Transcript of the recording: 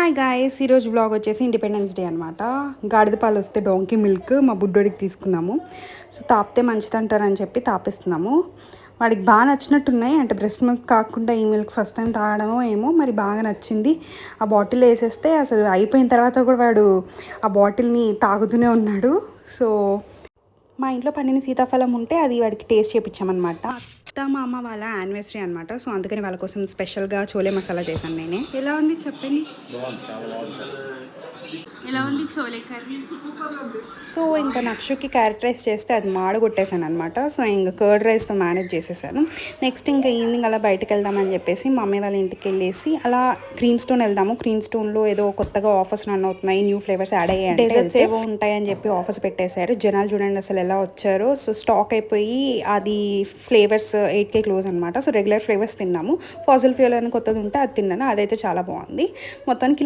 Hi guys, ఈరోజు blog వచ్చేసి independence day అనమాట. గాడిద పాలు వస్తే డోంకీ మిల్క్ మా బుడ్డోడికి తీసుకున్నాము. సో తాపితే మంచిది అంటారని చెప్పి తాపిస్తున్నాము. వాడికి బాగా నచ్చినట్టున్నాయి. అంటే బ్రెస్ట్ మిల్క్ కాకుండా ఈ మిల్క్ ఫస్ట్ టైం తాగడమో ఏమో మరి బాగా నచ్చింది. ఆ బాటిల్ వేసేస్తే అసలు అయిపోయిన తర్వాత కూడా వాడు ఆ బాటిల్ని తాగుతూనే ఉన్నాడు. సో మా ఇంట్లో పండిన సీతాఫలం ఉంటే అది వాడికి టేస్ట్ చేయించామన్నమాట. అత్త మామ వాళ్ళ యానివర్సరీ అనమాట. సో అందుకని వాళ్ళ కోసం స్పెషల్గా చోలే మసాలా చేశాను నేనే. ఎలా ఉంది చెప్పండి, ఎలా ఉంది చోలే కర్రీ? సో ఇంకా నక్షుకి క్యారెట్ రైస్ చేస్తే అది మాడగొట్టేసాను అనమాట. సో ఇంకా కర్డ్ రైస్తో మేనేజ్ చేసేసాను. నెక్స్ట్ ఇంకా ఈవినింగ్ అలా బయటకు వెళ్దామని చెప్పేసి మమ్మీ వాళ్ళ ఇంటికి వెళ్ళేసి అలా క్రీమ్ స్టోన్ వెళ్దాము. క్రీమ్ స్టోన్లో ఏదో కొత్తగా ఆఫర్స్ రన్ అవుతున్నాయి, న్యూ ఫ్లేవర్స్ యాడ్ అయ్యాయి, డెజర్ట్స్ ఏవో ఉంటాయని చెప్పి ఆఫర్స్ పెట్టేశారు. జనాలు చూడండి అసలు ఎలా వచ్చారో. సో స్టాక్ అయిపోయి అది ఫ్లేవర్స్ 8K క్లోజ్ అనమాట. సో రెగ్యులర్ ఫ్లేవర్స్ తిన్నాము. ఫాజిల్ ఫ్యూయల్ అని కొత్తది ఉంటే అది తిన్నాను, అదైతే చాలా బాగుంది. మొత్తానికి